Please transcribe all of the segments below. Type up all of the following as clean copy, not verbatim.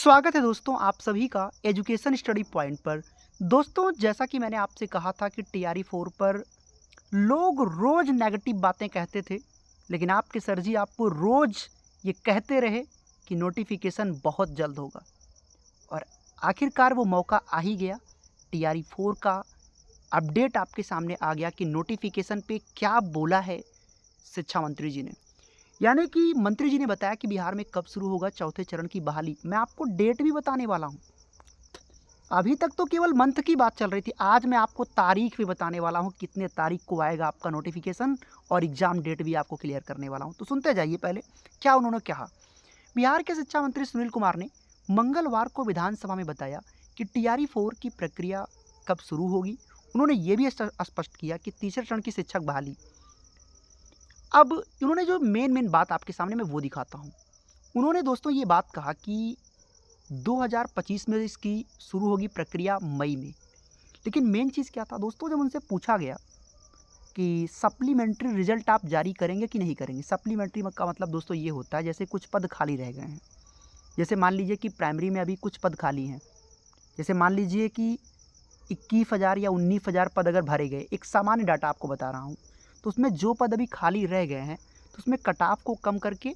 स्वागत है दोस्तों आप सभी का एजुकेशन स्टडी पॉइंट पर। दोस्तों जैसा कि मैंने आपसे कहा था कि टीआरई 4 पर लोग रोज नेगेटिव बातें कहते थे, लेकिन आपके सर जी आपको रोज ये कहते रहे कि नोटिफिकेशन बहुत जल्द होगा और आखिरकार वो मौका आ ही गया। टीआरई 4 का अपडेट आपके सामने आ गया कि नोटिफिकेशन पे क्या बोला है शिक्षा मंत्री जी ने। यानी कि मंत्री जी ने बताया कि बिहार में कब शुरू होगा चौथे चरण की बहाली। मैं आपको डेट भी बताने वाला हूं। अभी तक तो केवल मंथ की बात चल रही थी, आज मैं आपको तारीख भी बताने वाला हूं कितने तारीख को आएगा आपका नोटिफिकेशन, और एग्जाम डेट भी आपको क्लियर करने वाला हूं। तो सुनते जाइए पहले क्या उन्होंने कहा। बिहार के शिक्षा मंत्री सुनील कुमार ने मंगलवार को विधानसभा में बताया कि टीआरई 4 की प्रक्रिया कब शुरू होगी। उन्होंने ये भी स्पष्ट किया कि तीसरे चरण की शिक्षक बहाली। अब उन्होंने जो मेन बात आपके सामने मैं वो दिखाता हूँ। उन्होंने दोस्तों ये बात कहा कि 2025 में इसकी शुरू होगी प्रक्रिया मई में। लेकिन मेन चीज़ क्या था दोस्तों, जब उनसे पूछा गया कि सप्लीमेंट्री रिजल्ट आप जारी करेंगे कि नहीं करेंगे। सप्लीमेंट्री का मतलब दोस्तों ये होता है जैसे कुछ पद खाली रह गए हैं। जैसे मान लीजिए कि प्राइमरी में अभी कुछ पद खाली हैं। जैसे मान लीजिए कि 21,000 या 19,000 पद अगर भरे गए, एक सामान्य डाटा आपको बता रहा हूँ, तो उसमें जो पद अभी खाली रह गए हैं तो उसमें कट ऑफ को कम करके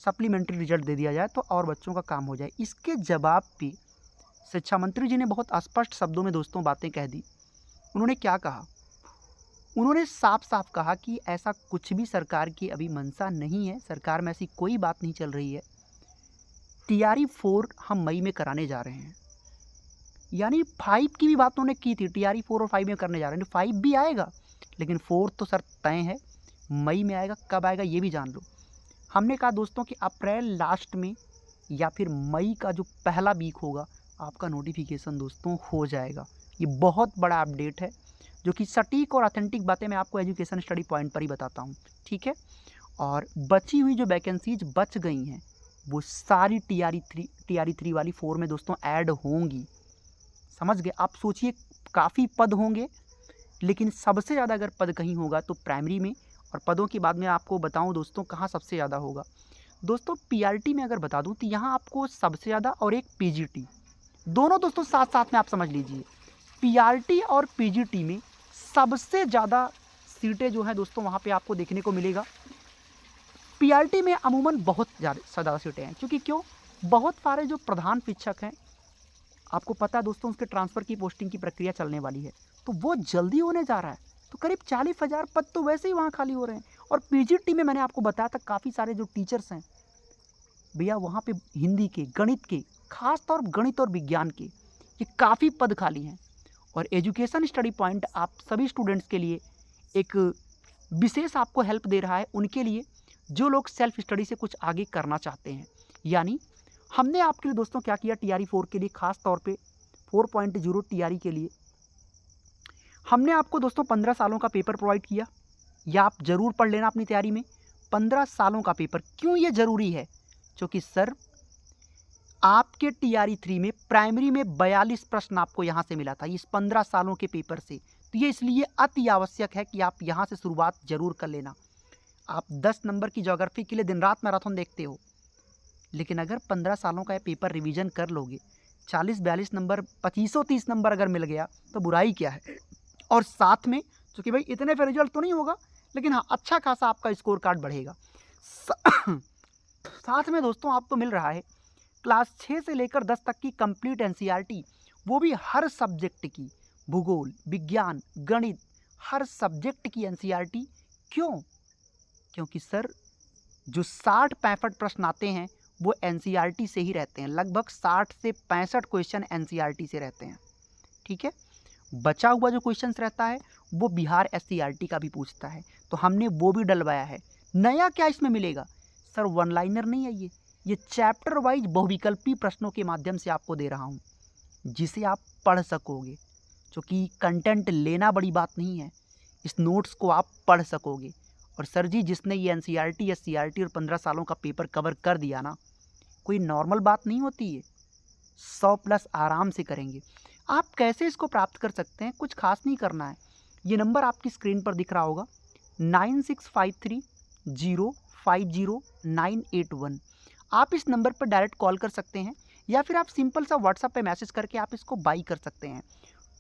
सप्लीमेंट्री रिजल्ट दे दिया जाए तो और बच्चों का काम हो जाए। इसके जवाब पे शिक्षा मंत्री जी ने बहुत स्पष्ट शब्दों में दोस्तों बातें कह दी। उन्होंने क्या कहा, उन्होंने साफ साफ कहा कि ऐसा कुछ भी सरकार की अभी मंशा नहीं है, सरकार में ऐसी कोई बात नहीं चल रही है। टीआरई 4 हम मई में कराने जा रहे हैं। यानी 5 की भी बात उन्होंने की थी, टीआरई 4 और 5 में करने जा रहे हैं। 5 भी आएगा लेकिन 4 तो सर तय है, मई में आएगा। कब आएगा ये भी जान लो। हमने कहा दोस्तों कि अप्रैल लास्ट में या फिर मई का जो पहला वीक होगा आपका नोटिफिकेशन दोस्तों हो जाएगा। ये बहुत बड़ा अपडेट है जो कि सटीक और ऑथेंटिक बातें मैं आपको एजुकेशन स्टडी पॉइंट पर ही बताता हूँ, ठीक है। और बची हुई जो वैकेंसीज बच गई हैं वो सारी टीआरई 3 वाली 4 में दोस्तों ऐड होंगी। समझ गए आप। सोचिए काफ़ी पद होंगे, लेकिन सबसे ज़्यादा अगर पद कहीं होगा तो प्राइमरी में। और पदों के बाद में आपको बताऊं दोस्तों कहाँ सबसे ज़्यादा होगा। दोस्तों पीआरटी में अगर बता दूं तो यहाँ आपको सबसे ज़्यादा, और एक पीजीटी, दोनों दोस्तों साथ साथ में आप समझ लीजिए। पीआरटी और पीजीटी में सबसे ज़्यादा सीटें जो हैं दोस्तों वहाँ पे आपको देखने को मिलेगा। पीआरटी में अमूमन बहुत ज़्यादा सीटें हैं, क्योंकि क्यों, बहुत सारे जो प्रधान शिक्षक हैं आपको पता है दोस्तों उसके ट्रांसफ़र की पोस्टिंग की प्रक्रिया चलने वाली है, तो वो जल्दी होने जा रहा है। तो करीब 40,000 पद तो वैसे ही वहाँ खाली हो रहे हैं। और पीजीटी में मैंने आपको बताया था काफ़ी सारे जो टीचर्स हैं भैया वहाँ पे हिंदी के, गणित के, खास तौर गणित और विज्ञान के, ये काफ़ी पद खाली हैं। और एजुकेशन स्टडी पॉइंट आप सभी स्टूडेंट्स के लिए एक विशेष आपको हेल्प दे रहा है, उनके लिए जो लोग सेल्फ स्टडी से कुछ आगे करना चाहते हैं। यानी हमने आपके लिए दोस्तों क्या किया, टीआरई 4 के लिए खास तौर पे 4.0 टीआरई के लिए हमने आपको दोस्तों 15 सालों का पेपर प्रोवाइड किया। या आप ज़रूर पढ़ लेना अपनी तैयारी में 15 सालों का पेपर। क्यों ये ज़रूरी है, क्योंकि सर आपके टीआरई 3 में प्राइमरी में 42 प्रश्न आपको यहाँ से मिला था इस 15 सालों के पेपर से। तो ये इसलिए अति आवश्यक है कि आप यहाँ से शुरुआत जरूर कर लेना। आप 10 नंबर की ज्योग्राफी के लिए दिन रात मैराथन देखते हो, लेकिन अगर 15 सालों का ये पेपर रिवीजन कर लोगे, 40-42 नंबर, 25-30 नंबर अगर मिल गया तो बुराई क्या है। और साथ में चूँकि भाई इतने पे रिजल्ट तो नहीं होगा, लेकिन हाँ अच्छा खासा आपका स्कोर कार्ड बढ़ेगा। साथ में दोस्तों आपको मिल रहा है क्लास 6 से लेकर 10 तक की कंप्लीट एनसीईआरटी, वो भी हर सब्जेक्ट की, भूगोल, विज्ञान, गणित, हर सब्जेक्ट की एनसीईआरटी। क्यों, क्योंकि सर जो 60-65 प्रश्न आते हैं वो एनसीईआरटी से ही रहते हैं। लगभग 60 से 65 क्वेश्चन एनसीईआरटी से रहते हैं, ठीक है। बचा हुआ जो क्वेश्चंस रहता है वो बिहार एससीईआरटी का भी पूछता है, तो हमने वो भी डलवाया है। नया क्या इसमें मिलेगा सर, वन लाइनर नहीं है, ये चैप्टर वाइज बहुविकल्पी प्रश्नों के माध्यम से आपको दे रहा हूँ, जिसे आप पढ़ सकोगे। क्योंकि कंटेंट लेना बड़ी बात नहीं है, इस नोट्स को आप पढ़ सकोगे। और सर जी जिसने ये एनसीईआरटी, एससीईआरटी और 15 सालों का पेपर कवर कर दिया ना, कोई नॉर्मल बात नहीं होती है, 100+ आराम से करेंगे। आप कैसे इसको प्राप्त कर सकते हैं, कुछ खास नहीं करना है। ये नंबर आपकी स्क्रीन पर दिख रहा होगा 9653050981। आप इस नंबर पर डायरेक्ट कॉल कर सकते हैं, या फिर आप सिंपल सा व्हाट्सएप पे मैसेज करके आप इसको बाई कर सकते हैं।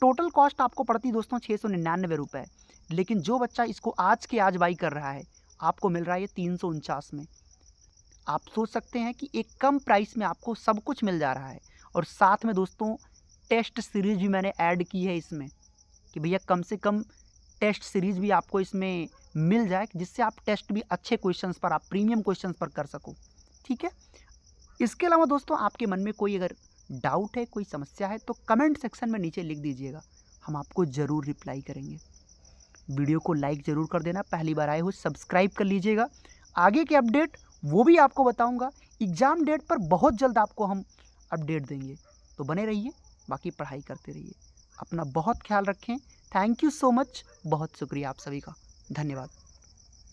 टोटल कॉस्ट आपको पड़ती दोस्तों 699 रुपये, लेकिन जो बच्चा इसको आज के आज बाई कर रहा है आपको मिल रहा है ये 349 में। आप सोच सकते हैं कि एक कम प्राइस में आपको सब कुछ मिल जा रहा है। और साथ में दोस्तों टेस्ट सीरीज़ भी मैंने ऐड की है इसमें कि भैया कम से कम टेस्ट सीरीज़ भी आपको इसमें मिल जाए, जिससे आप टेस्ट भी अच्छे क्वेश्चंस पर, आप प्रीमियम क्वेश्चंस पर कर सको। ठीक है। इसके अलावा दोस्तों आपके मन में कोई अगर डाउट है, कोई समस्या है, तो कमेंट सेक्शन में नीचे लिख दीजिएगा, हम आपको ज़रूर रिप्लाई करेंगे। वीडियो को लाइक ज़रूर कर देना, पहली बार आए हो सब्सक्राइब कर लीजिएगा। आगे के अपडेट वो भी आपको बताऊंगा। एग्ज़ाम डेट पर बहुत जल्द आपको हम अपडेट देंगे, तो बने रहिए, बाकी पढ़ाई करते रहिए। अपना बहुत ख्याल रखें। थैंक यू सो मच, बहुत शुक्रिया आप सभी का, धन्यवाद।